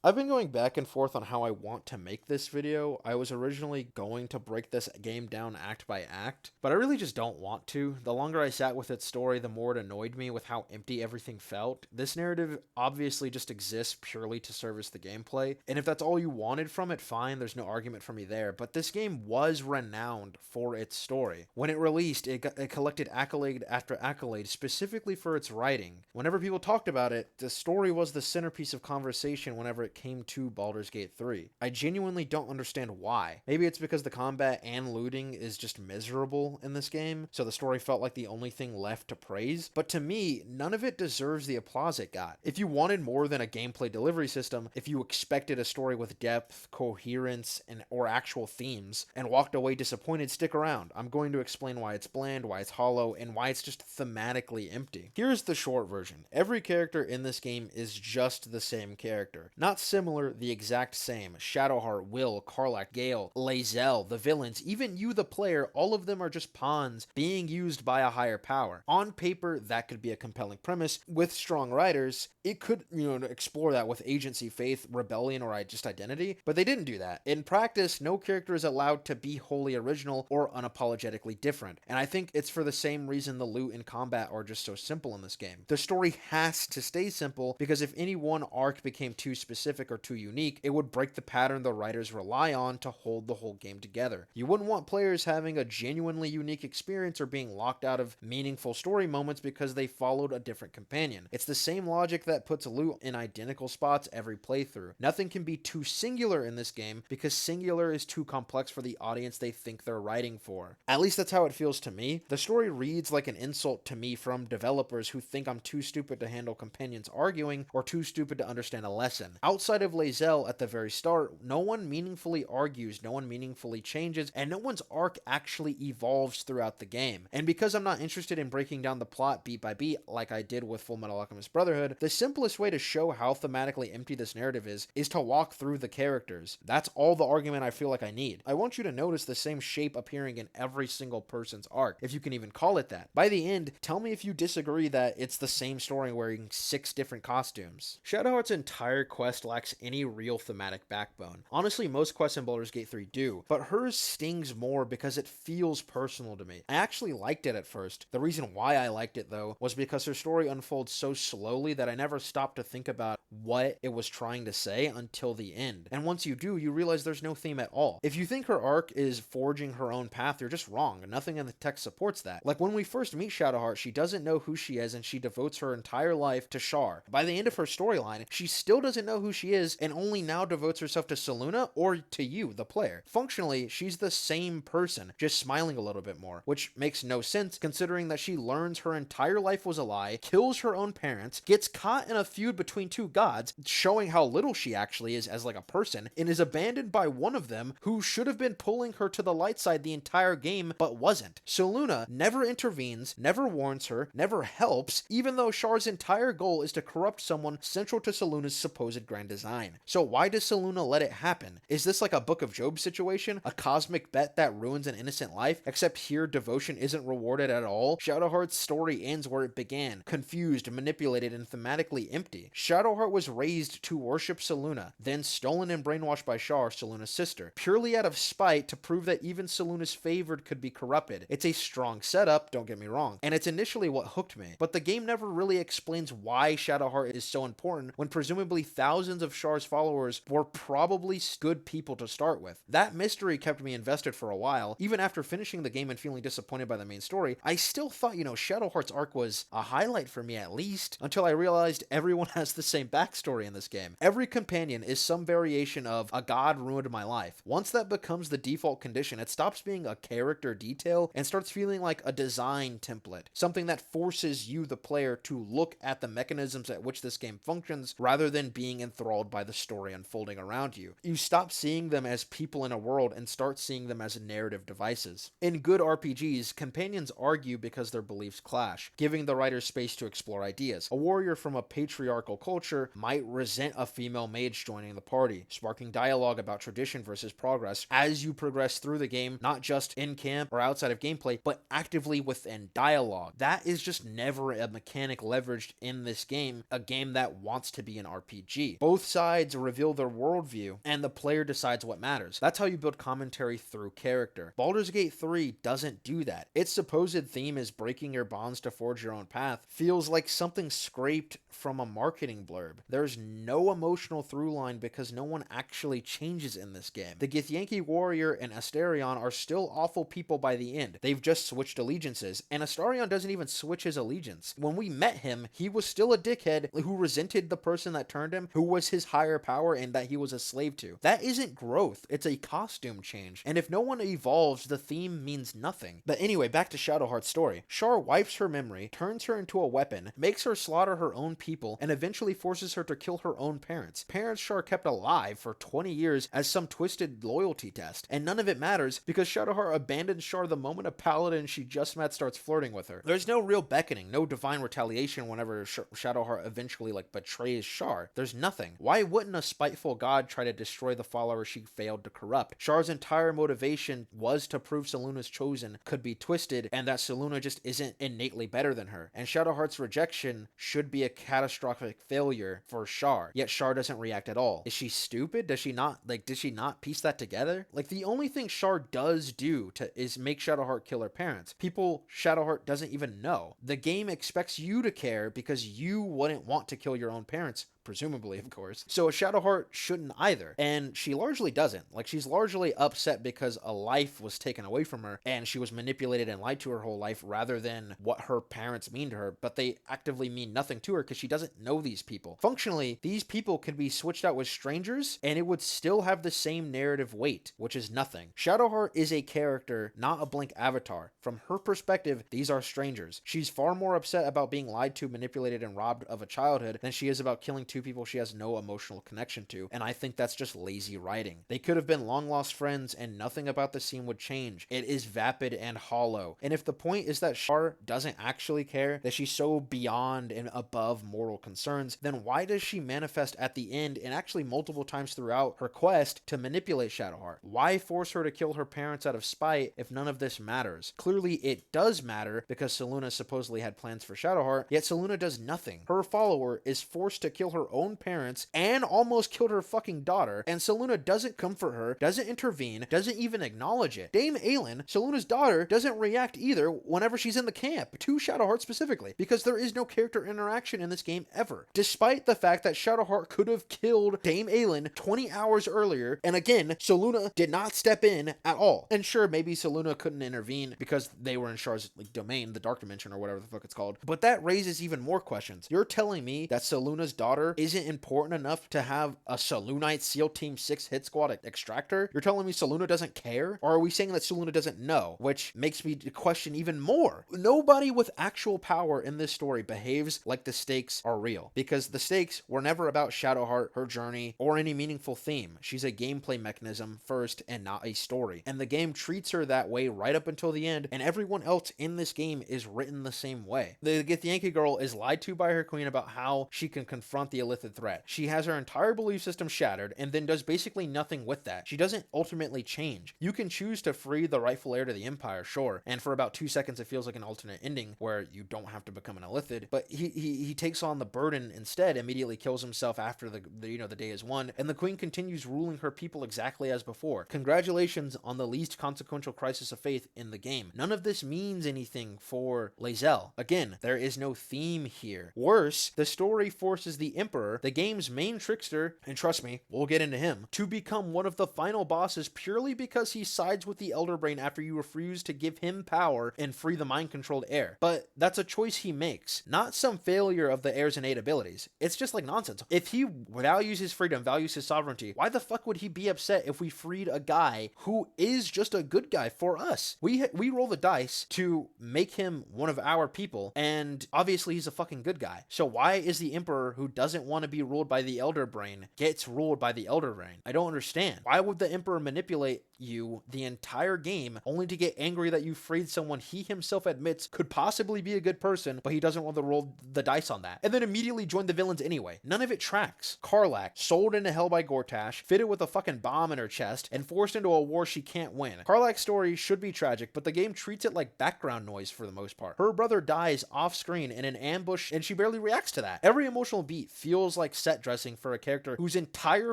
I've been going back and forth on how I want to make this video. I was originally going to break this game down act by act, but I really just don't want to. The longer I sat with its story, the more it annoyed me with how empty everything felt. This narrative obviously just exists purely to service the gameplay, and if that's all you wanted from it, fine, there's no argument for me there, but this game was renowned for its story. When it released, it collected accolade after accolade specifically for its writing. Whenever people talked about it, the story was the centerpiece of conversation whenever it came to Baldur's Gate 3. I genuinely don't understand why. Maybe it's because the combat and looting is just miserable in this game, so the story felt like the only thing left to praise, but to me, none of it deserves the applause it got. If you wanted more than a gameplay delivery system, if you expected a story with depth, coherence, or actual themes, and walked away disappointed, stick around. I'm going to explain why it's bland, why it's hollow, and why it's just thematically empty. Here's the short version. Every character in this game is just the same character. Not similar, the exact same. Shadowheart, Wyll, Karlach, Gale, Lae'zel, the villains, even you the player, all of them are just pawns being used by a higher power. On paper, that could be a compelling premise. With strong writers, it could, explore that with agency, faith, rebellion, or just identity, but they didn't do that. In practice, no character is allowed to be wholly original or unapologetically different, and I think it's for the same reason the loot and combat are just so simple in this game. The story has to stay simple because if any one arc became too specific or too unique, it would break the pattern the writers rely on to hold the whole game together. You wouldn't want players having a genuinely unique experience or being locked out of meaningful story moments because they followed a different companion. It's the same logic that puts loot in identical spots every playthrough. Nothing can be too singular in this game because singular is too complex for the audience they think they're writing for. At least that's how it feels to me. The story reads like an insult to me from developers who think I'm too stupid to handle companions arguing or too stupid to understand a lesson. Outside of Lae'zel at the very start, no one meaningfully argues, no one meaningfully changes, and no one's arc actually evolves throughout the game. And because I'm not interested in breaking down the plot beat by beat like I did with Fullmetal Alchemist Brotherhood, the simplest way to show how thematically empty this narrative is to walk through the characters. That's all the argument I feel like I need. I want you to notice the same shape appearing in every single person's arc, if you can even call it that. By the end, tell me if you disagree that it's the same story wearing 6 different costumes. Shadowheart's entire quest lacks any real thematic backbone. Honestly, most quests in Baldur's Gate 3 do, but hers stings more because it feels personal to me. I actually liked it at first. The reason why I liked it, though, was because her story unfolds so slowly that I never stopped to think about what it was trying to say until the end. And once you do, you realize there's no theme at all. If you think her arc is forging her own path, you're just wrong. Nothing in the text supports that. Like when we first meet Shadowheart, she doesn't know who she is and she devotes her entire life to Shar. By the end of her storyline, she still doesn't know who she is and only now devotes herself to Selûne or to you, the player. Functionally, she's the same person, just smiling a little bit more, which makes no sense considering that she learns her entire life was a lie, kills her own parents, gets caught in a feud between two gods, showing how little she actually is as like a person, and is abandoned by one of them who should have been pulling her to the light side the entire game but wasn't. Selûne never intervenes, never warns her, never helps, even though Shar's entire goal is to corrupt someone central to Selûne's supposed grand design. So why does Selûne let it happen? Is this like a Book of Job situation? A cosmic bet that ruins an innocent life? Except here devotion isn't rewarded at all. Shadowheart's story ends where it began, confused, manipulated, and thematically empty. Shadowheart was raised to worship Selûne, then stolen and brainwashed by Shar, Selûne's sister, purely out of spite to prove that even Selûne's favored could be corrupted. It's a strong setup, don't get me wrong, and it's initially what hooked me, but the game never really explains why Shadowheart is so important when presumably thousands of Shar's followers were probably good people to start with. That mystery kept me invested for a while. Even after finishing the game and feeling disappointed by the main story, I still thought, Shadowheart's arc was a highlight for me at least, until I realized everyone has the same backstory in this game. Every companion is some variation of a god ruined my life. Once that becomes the default condition, it stops being a character detail and starts feeling like a design template, something that forces you, the player, to look at the mechanisms at which this game functions rather than being enthralled by the story unfolding around you. You stop seeing them as people in a world and start seeing them as narrative devices. In good RPGs, companions argue because their beliefs clash, giving the writer space to explore ideas. A warrior from a patriarchal culture might resent a female mage joining the party, sparking dialogue about tradition versus progress as you progress through the game, not just in camp or outside of gameplay, but actively within dialogue. That is just never a mechanic leveraged in this game, a game that wants to be an RPG. Both sides reveal their worldview, and the player decides what matters. That's how you build commentary through character. Baldur's Gate 3 doesn't do that. Its supposed theme is breaking your bonds to forge your own path feels like something scraped from a marketing blurb. There's no emotional through line because no one actually changes in this game. The Githyanki warrior and Astarion are still awful people by the end. They've just switched allegiances, and Astarion doesn't even switch his allegiance. When we met him, he was still a dickhead who resented the person that turned him, who was his higher power and that he was a slave to. That isn't growth, it's a costume change. And if no one evolves, the theme means nothing. But anyway, back to Shadowheart's story. Shar wipes her memory, turns her into a weapon, makes her slaughter her own people, and eventually forces her to kill her own parents. Parents Shar kept alive for 20 years as some twisted loyalty test. And none of it matters because Shadowheart abandons Shar the moment a paladin she just met starts flirting with her. There's no real beckoning, no divine retaliation whenever Shadowheart eventually betrays Shar. There's nothing. Why wouldn't a spiteful god try to destroy the follower she failed to corrupt? Shar's entire motivation was to prove Selûne's chosen could be twisted and that Selûne just isn't innately better than her. And Shadowheart's rejection should be a catastrophic failure for Shar, yet Shar doesn't react at all. Is she stupid? Did she not piece that together? The only thing Shar does do is make Shadowheart kill her parents. People Shadowheart doesn't even know. The game expects you to care because you wouldn't want to kill your own parents, presumably, of course. So a Shadowheart shouldn't either. And she largely doesn't. She's largely upset because a life was taken away from her and she was manipulated and lied to her whole life rather than what her parents mean to her, but they actively mean nothing to her because she doesn't know these people. Functionally, these people could be switched out with strangers and it would still have the same narrative weight, which is nothing. Shadowheart is a character, not a blank avatar. From her perspective, these are strangers. She's far more upset about being lied to, manipulated, and robbed of a childhood than she is about killing two people she has no emotional connection to, and I think that's just lazy writing. They could have been long lost friends and nothing about the scene would change. It is vapid and hollow. And if the point is that Shar doesn't actually care, that she's so beyond and above moral concerns, then why does she manifest at the end and actually multiple times throughout her quest to manipulate Shadowheart? Why force her to kill her parents out of spite if none of this matters? Clearly it does matter because Selûne supposedly had plans for Shadowheart, yet Selûne does nothing. Her follower is forced to kill her own parents and almost killed her fucking daughter, and Selûne doesn't comfort her, doesn't intervene, doesn't even acknowledge it. Dame Aelin, Selûne's daughter, doesn't react either whenever she's in the camp, to Shadowheart specifically, because there is no character interaction in this game ever. Despite the fact that Shadowheart could have killed Dame Aelin 20 hours earlier, and again, Selûne did not step in at all. And sure, maybe Selûne couldn't intervene because they were in Shar's domain, the Dark Dimension or whatever the fuck it's called, but that raises even more questions. You're telling me that Selûne's daughter isn't important enough to have a Selûnite SEAL Team 6 hit squad extractor? You're telling me Selûne doesn't care? Or are we saying that Selûne doesn't know? Which makes me question even more. Nobody with actual power in this story behaves like the stakes are real, because the stakes were never about Shadowheart, her journey, or any meaningful theme. She's a gameplay mechanism first and not a story. And the game treats her that way right up until the end, and everyone else in this game is written the same way. The Githyanki girl is lied to by her queen about how she can confront the illithid threat. She has her entire belief system shattered and then does basically nothing with that. She doesn't ultimately change. You can choose to free the rightful heir to the empire, sure, and for about 2 seconds it feels like an alternate ending where you don't have to become an illithid, but he takes on the burden instead, immediately kills himself after the day is won, and the queen continues ruling her people exactly as before. Congratulations on the least consequential crisis of faith in the game. None of this means anything for Lae'zel. Again, there is no theme here. Worse, the story forces the Emperor, the game's main trickster, and trust me, we'll get into him, to become one of the final bosses purely because he sides with the Elder Brain after you refuse to give him power and free the mind-controlled heir. But that's a choice he makes, not some failure of the heir's innate abilities. It's just nonsense. If he values his freedom, values his sovereignty, why the fuck would he be upset if we freed a guy who is just a good guy for us? We roll the dice to make him one of our people, and obviously he's a fucking good guy. So why is the Emperor, who doesn't want to be ruled by the Elder Brain, gets ruled by the Elder Brain? I don't understand. Why would the Emperor manipulate you the entire game only to get angry that you freed someone he himself admits could possibly be a good person, but he doesn't want to roll the dice on that, and then immediately join the villains anyway? None of it tracks. Karlach, sold into hell by Gortash, fitted with a fucking bomb in her chest, and forced into a war she can't win. Karlach's story should be tragic, but the game treats it like background noise for the most part. Her brother dies off screen in an ambush, and she barely reacts to that. Every emotional beat feels feels like set dressing for a character whose entire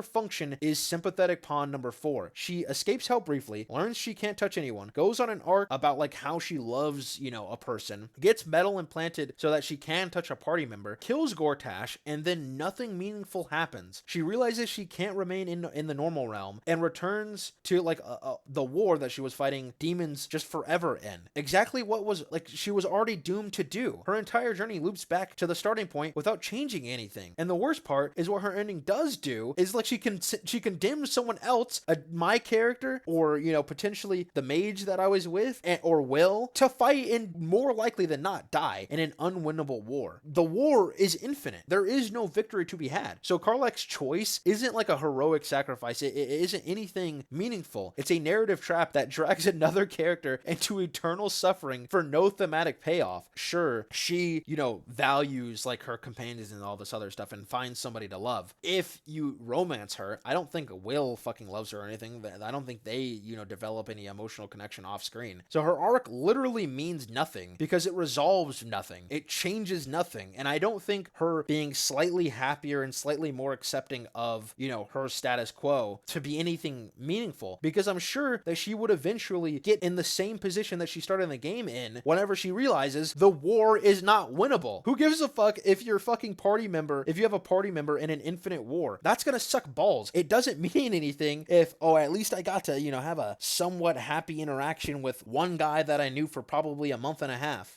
function is sympathetic pawn number 4. She escapes help briefly, learns she can't touch anyone, goes on an arc about like how she loves, a person, gets metal implanted so that she can touch a party member, kills Gortash, and then nothing meaningful happens. She realizes she can't remain in the normal realm and returns to like the war that she was fighting demons just forever in. Exactly what was like she was already doomed to do. Her entire journey loops back to the starting point without changing anything. And the worst part is what her ending does do is like she condemns someone else, my character, or potentially the mage that I was with, or Wyll, to fight and more likely than not die in an unwinnable war. The war is infinite. There is no victory to be had. So Karlach's choice isn't like a heroic sacrifice. It isn't anything meaningful. It's a narrative trap that drags another character into eternal suffering for no thematic payoff. Sure, she, values like her companions and all this other stuff and finds somebody to love. If you romance her, I don't think Wyll fucking loves her or anything. I don't think they, develop any emotional connection off screen. So her arc literally means nothing because it resolves nothing. It changes nothing. And I don't think her being slightly happier and slightly more accepting of, her status quo to be anything meaningful, because I'm sure that she would eventually get in the same position that she started the game in whenever she realizes the war is not winnable. Who gives a fuck if your fucking party member, if you have a party member in an infinite war? That's gonna suck balls. It doesn't mean anything if, at least I got to, have a somewhat happy interaction with one guy that I knew for probably a month and a half.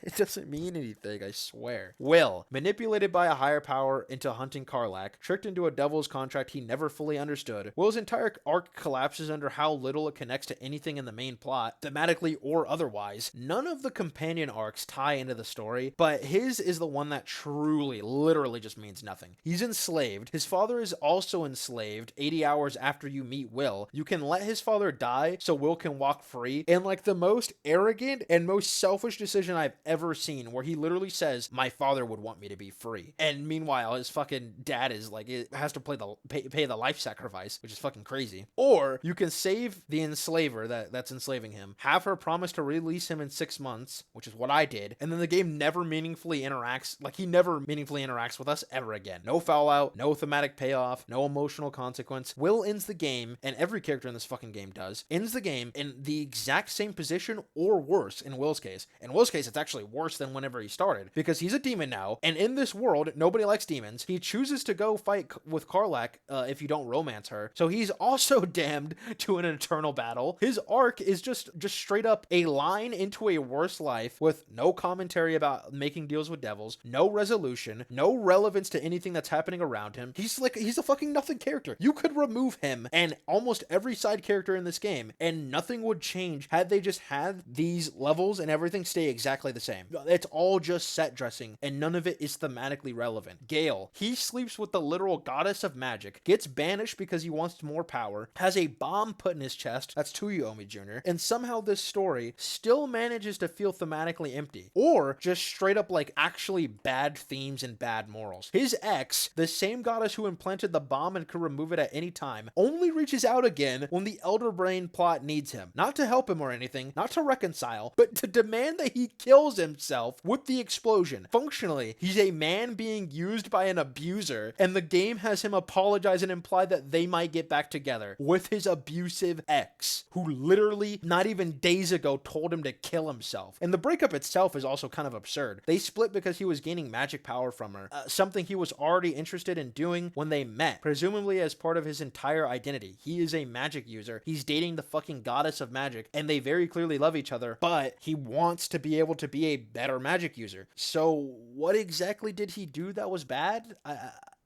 It doesn't mean anything, I swear. Wyll, manipulated by a higher power into hunting Karlach, tricked into a devil's contract he never fully understood. Wyll's entire arc collapses under how little it connects to anything in the main plot, thematically or otherwise. None of the companion arcs tie into the story, but his is the one that truly, literally just means nothing. He's enslaved. His father is also enslaved 80 hours after you meet Wyll. You can let his father die so Wyll can walk free, and like the most arrogant and most selfish decision I've ever seen, where he literally says, my father would want me to be free. And meanwhile, his fucking dad is like, it has to pay the life sacrifice, which is fucking crazy. Or you can save the enslaver that's enslaving him, have her promise to release him in 6 months, which is what I did, and then the game never meaningfully interacts, like he never meaningfully interacts with us ever again. No fallout, no thematic payoff, no emotional consequence. Wyll ends the game, and every character in this fucking game does, ends the game in the exact same position or worse in Wyll's case. In Wyll's case, it's actually worse than whenever he started, because he's a demon now, and in this world, nobody likes demons. He chooses to go fight with Karlach if you don't romance her, so he's also damned to an eternal battle. His arc is just straight up a line into a worse life with no commentary about making deals with devils, no resolution, no relevance to anything that's happening around him. He's a fucking nothing character. You could remove him and almost every side character in this game, and nothing would change had they just had these levels and everything stay exactly the same. It's all just set dressing, and none of it is thematically relevant. Gale, he sleeps with the literal goddess of magic, gets banished because he wants more power, has a bomb put in his chest, that's Tsuyomi Jr., and somehow this story still manages to feel thematically empty, or just straight up like actually bad themes and bad morals. His ex, the same goddess who implanted the bomb and could remove it at any time, only reaches out again when the Elder Brain plot needs him. Not to help him or anything, not to reconcile, but to demand that he kills himself with the explosion. Functionally, he's a man being used by an abuser, and the game has him apologize and imply that they might get back together with his abusive ex, who literally not even days ago told him to kill himself. And the breakup itself is also kind of absurd. They split because he was gaining magic power from her, something he was already interested in doing when they met, presumably as part of his entire identity. He is a magic user. He's dating the fucking goddess of magic, and they very clearly love each other, but he wants to be able to be a better magic user. So what exactly did he do that was bad?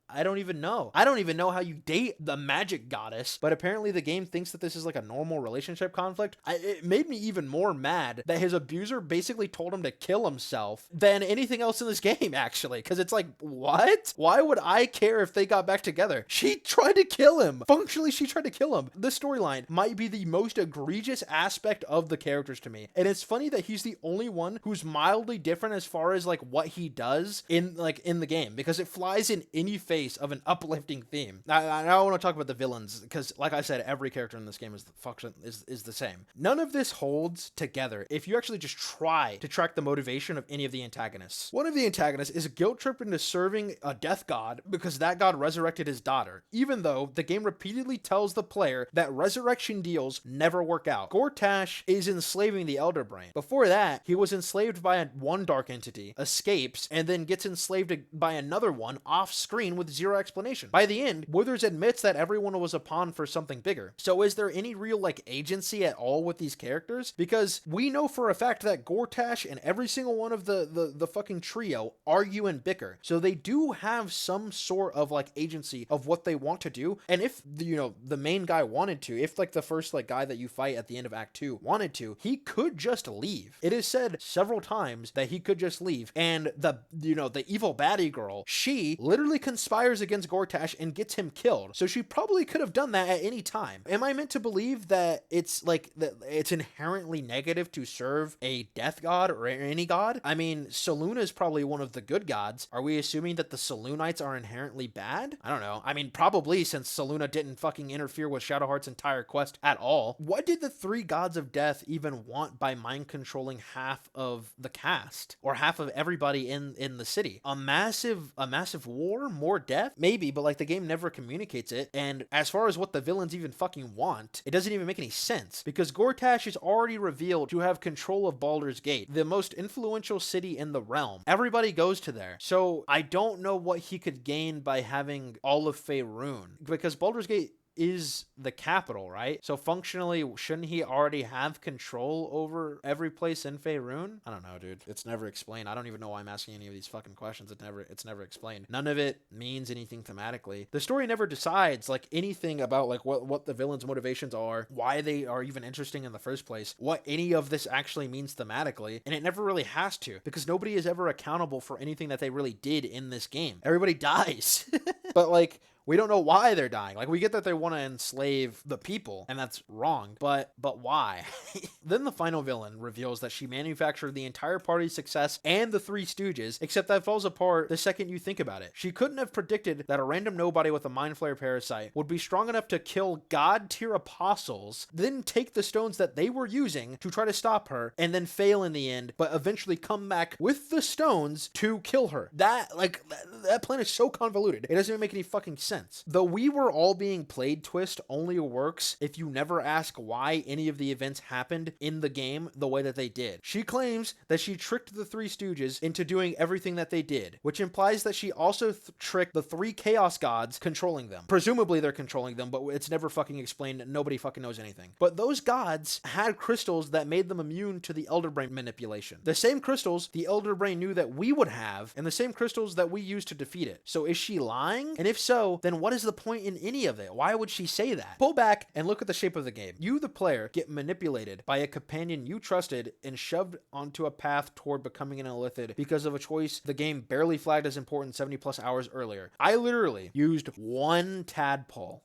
I don't even know. I don't even know how you date the magic goddess, but apparently the game thinks that this is like a normal relationship conflict. It made me even more mad that his abuser basically told him to kill himself than anything else in this game, actually, because it's like, what? Why would I care if they got back together? She tried to kill him. Functionally, she tried to kill him. This storyline might be the most egregious aspect of the characters to me, and it's funny that he's the only one who's mildly different as far as like what he does in the game, because it flies in any face case of an uplifting theme. I want to talk about the villains because, like I said, every character in this game is the same. None of this holds together if you actually just try to track the motivation of any of the antagonists. One of the antagonists is guilt-tripped into serving a death god because that god resurrected his daughter, even though the game repeatedly tells the player that resurrection deals never work out. Gortash is enslaving the Elder Brain. Before that, he was enslaved by one dark entity, escapes, and then gets enslaved by another one off screen with zero explanation. By the end, Withers admits that everyone was a pawn for something bigger. So is there any real agency at all with these characters? Because we know for a fact that Gortash and every single one of the fucking trio argue and bicker. So they do have some sort of agency of what they want to do. And if the main guy wanted to, if the first guy that you fight at the end of Act 2 wanted to, he could just leave. It is said several times that he could just leave. And the evil baddie girl, she literally conspires against Gortash and gets him killed. So she probably could have done that at any time. Am I meant to believe that it's that it's inherently negative to serve a death god or any god? I mean, Selûne is probably one of the good gods. Are we assuming that the Selûnites are inherently bad? I don't know. I mean, probably, since Selûne didn't fucking interfere with Shadowheart's entire quest at all. What did the three gods of death even want by mind controlling half of the cast or half of everybody in the city? A massive war, more death? Maybe, but the game never communicates it. And as far as what the villains even fucking want, it doesn't even make any sense, because Gortash is already revealed to have control of Baldur's Gate, the most influential city in the realm. Everybody goes to there. So I don't know what he could gain by having all of Faerûn, because Baldur's Gate is the capital, right? So functionally, shouldn't he already have control over every place in Faerûn? I don't know, dude. It's never explained. I don't even know why I'm asking any of these fucking questions. It's never explained. None of it means anything thematically. The story never decides anything about what the villains' motivations are, why they are even interesting in the first place, what any of this actually means thematically, and it never really has to, because nobody is ever accountable for anything that they really did in this game. Everybody dies. But we don't know why they're dying. We get that they want to enslave the people, and that's wrong, but why? Then the final villain reveals that she manufactured the entire party's success and the Three Stooges, except that falls apart the second you think about it. She couldn't have predicted that a random nobody with a Mind Flayer parasite would be strong enough to kill god-tier apostles, then take the stones that they were using to try to stop her, and then fail in the end, but eventually come back with the stones to kill her. That plan is so convoluted. It doesn't even make any fucking sense. The "we were all being played" twist only works if you never ask why any of the events happened in the game the way that they did. She claims that she tricked the Three Stooges into doing everything that they did, which implies that she also tricked the three Chaos Gods controlling them. Presumably they're controlling them, but it's never fucking explained. Nobody fucking knows anything. But those gods had crystals that made them immune to the Elder Brain manipulation. The same crystals the Elder Brain knew that we would have, and the same crystals that we used to defeat it. So is she lying? And if so, then what is the point in any of it? Why would she say that? Pull back and look at the shape of the game. You, the player, get manipulated by a companion you trusted and shoved onto a path toward becoming an illithid because of a choice the game barely flagged as important 70 plus hours earlier. I literally used one tadpole.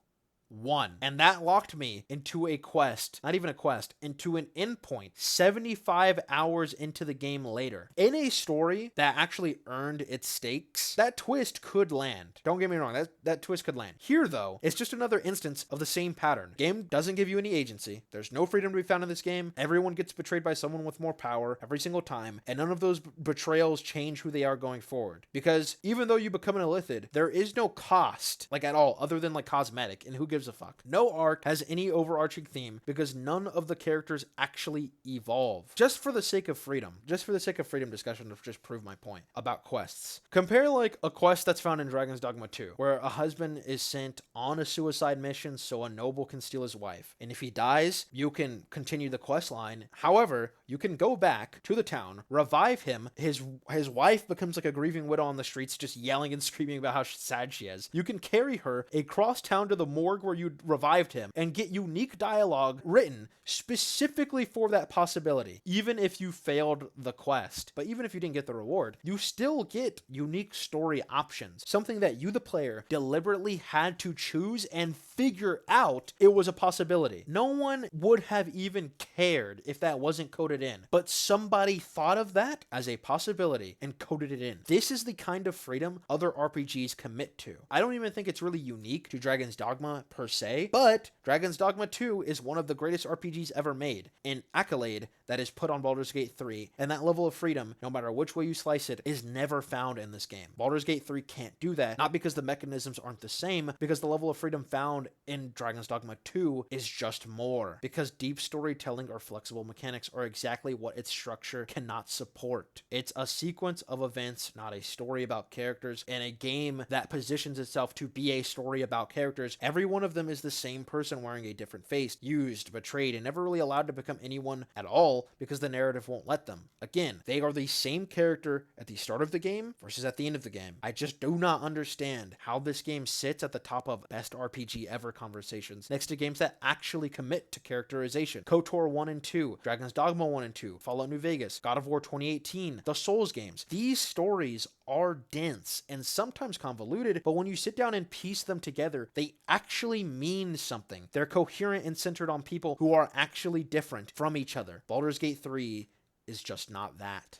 One. And that locked me into a quest, not even a quest, into an endpoint 75 hours into the game later. In a story that actually earned its stakes, that twist could land. Don't get me wrong, that twist could land. Here, though, it's just another instance of the same pattern. Game doesn't give you any agency. There's no freedom to be found in this game. Everyone gets betrayed by someone with more power every single time, and none of those betrayals change who they are going forward. Because even though you become an illithid, there is no cost, at all, other than cosmetic, and who gives a fuck. No arc has any overarching theme because none of the characters actually evolve. Just for the sake of freedom discussion to just prove my point about quests. Compare a quest that's found in Dragon's Dogma 2, where a husband is sent on a suicide mission so a noble can steal his wife. And if he dies, you can continue the quest line. However, you can go back to the town, revive him. His wife becomes a grieving widow on the streets, just yelling and screaming about how sad she is. You can carry her across town to the morgue where where you revived him and get unique dialogue written specifically for that possibility, even if you failed the quest. But even if you didn't get the reward, you still get unique story options, something that you, the player, deliberately had to choose and figure out it was a possibility. No one would have even cared if that wasn't coded in, but somebody thought of that as a possibility and coded it in. This is the kind of freedom other RPGs commit to. I don't even think it's really unique to Dragon's Dogma per se, but Dragon's Dogma 2 is one of the greatest RPGs ever made, an accolade that is put on Baldur's Gate 3, and that level of freedom, no matter which way you slice it, is never found in this game. Baldur's Gate 3 can't do that, not because the mechanisms aren't the same, because the level of freedom found in Dragon's Dogma 2 is just more, because deep storytelling or flexible mechanics are exactly what its structure cannot support. It's a sequence of events, not a story about characters, and a game that positions itself to be a story about characters. Every one of them is the same person wearing a different face, used, betrayed, and never really allowed to become anyone at all because the narrative won't let them. Again, they are the same character at the start of the game versus at the end of the game. I just do not understand how this game sits at the top of best RPG ever conversations, next to games that actually commit to characterization. KOTOR 1 and 2, Dragon's Dogma 1 and 2, Fallout New Vegas, God of War 2018, the Souls games. These stories are dense and sometimes convoluted, but when you sit down and piece them together, they actually mean something. They're coherent and centered on people who are actually different from each other. Baldur's Gate 3 is just not that.